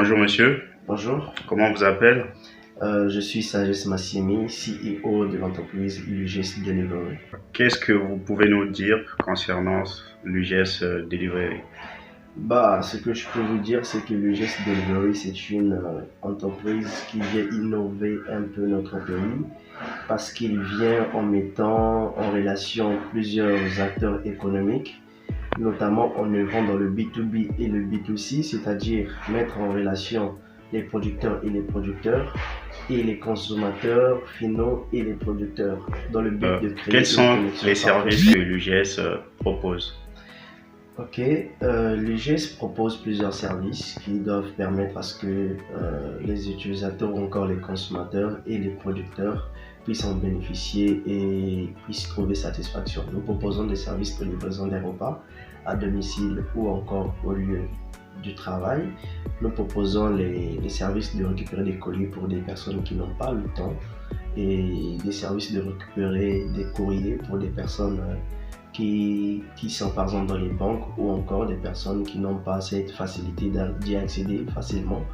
Bonjour monsieur, Bonjour, comment on vous appelle? je suis Sages Massimi, CEO de l'entreprise UGS Delivery. Qu'est-ce que vous pouvez nous dire concernant l'UGS Delivery? Ce que je peux vous dire, c'est que l'UGS Delivery, c'est une entreprise qui vient innover un peu notre pays parce qu'il vient en mettant en relation plusieurs acteurs économiques, notamment en œuvrant dans le B2B et le B2C, c'est-à-dire mettre en relation les producteurs et les consommateurs finaux et les producteurs dans le but de créer Quels une sont connexion les parfaite. services que l'UGS propose? Ok, l'UGS propose plusieurs services qui doivent permettre à ce que les utilisateurs ou encore les consommateurs et les producteurs puissent en bénéficier et puissent trouver satisfaction. Nous proposons des services de livraison des repas à domicile ou encore au lieu du travail. Nous proposons les services de récupérer des colis pour des personnes qui n'ont pas le temps et des services de récupérer des courriers pour des personnes qui sont par exemple dans les banques ou encore des personnes qui n'ont pas cette facilité d'y accéder facilement.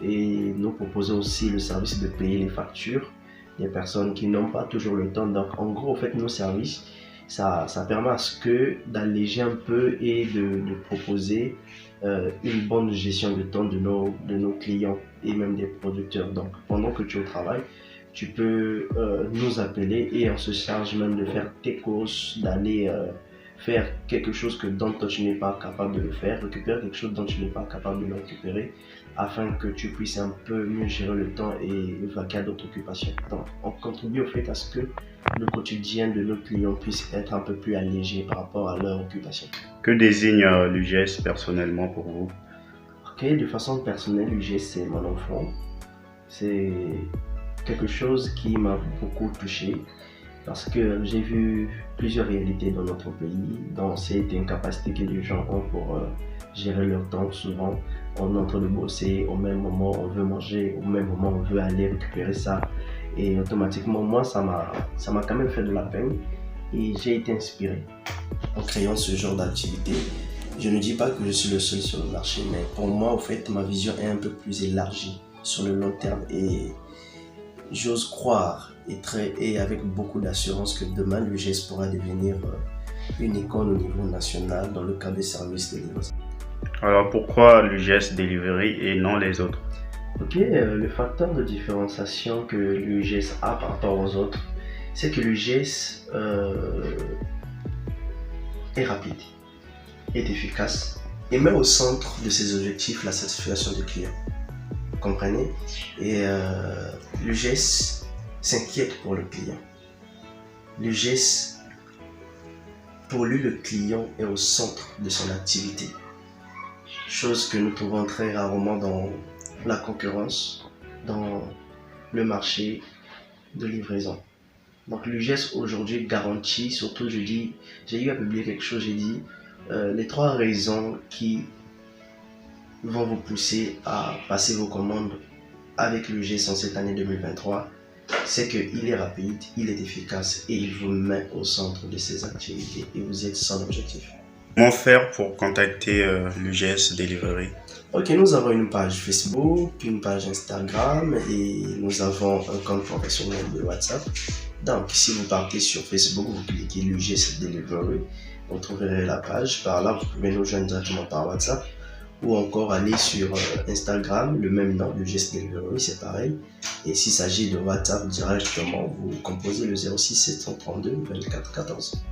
Et nous proposons aussi le service de payer les factures des personnes qui n'ont pas toujours le temps. Donc en gros, en fait, nos services, ça permet à ce que d'alléger un peu et de proposer une bonne gestion de temps de nos clients et même des producteurs. Donc pendant que tu es au travail, tu peux nous appeler et on se charge même de faire tes courses, d'aller faire quelque chose dont tu n'es pas capable de le faire, récupérer quelque chose dont tu n'es pas capable de le récupérer, afin que tu puisses un peu mieux gérer le temps et vaquer à d'autres occupations. Donc, on contribue au fait à ce que le quotidien de nos clients puisse être un peu plus allégé par rapport à leur occupation. Que désigne l'UGS personnellement pour vous? Ok, de façon personnelle, l'UGS c'est mon enfant. C'est quelque chose qui m'a beaucoup touché parce que j'ai vu plusieurs réalités dans notre pays, dans cette incapacité que les gens ont pour gérer leur temps. Souvent, on est en train de bosser, au même moment on veut manger, au même moment on veut aller récupérer ça. Et automatiquement, moi, ça m'a quand même fait de la peine et j'ai été inspiré en créant ce genre d'activité. Je ne dis pas que je suis le seul sur le marché, mais pour moi, en fait, ma vision est un peu plus élargie sur le long terme et j'ose croire et avec beaucoup d'assurance que demain l'UGS pourra devenir une icône au niveau national dans le cadre des services de livraison. Alors pourquoi l'UGS Delivery et non les autres? Ok, le facteur de différenciation que l'UGS a par rapport aux autres, c'est que l'UGS est rapide, est efficace et met au centre de ses objectifs la satisfaction du client. Vous comprenez? Et l'UGS s'inquiète pour le client. L'UGS, pour lui, le client est au centre de son activité. Chose que nous trouvons très rarement dans la concurrence, dans le marché de livraison. Donc l'UGS aujourd'hui garantit, surtout j'ai eu à publier quelque chose, j'ai dit les 3 raisons qui vont vous pousser à passer vos commandes avec l'UGS en cette année 2023, c'est qu'il est rapide, il est efficace et il vous met au centre de ses activités et vous êtes son objectif. Comment faire pour contacter l'UGS Delivery? Ok, nous avons une page Facebook, une page Instagram et nous avons un compte professionnel de WhatsApp. Donc, si vous partez sur Facebook, vous cliquez l'UGS Delivery, vous trouverez la page. Par là, vous pouvez nous joindre directement par WhatsApp ou encore aller sur Instagram, le même nom, l'UGS Delivery, c'est pareil. Et s'il s'agit de WhatsApp directement, vous composez le 06 732 24 14.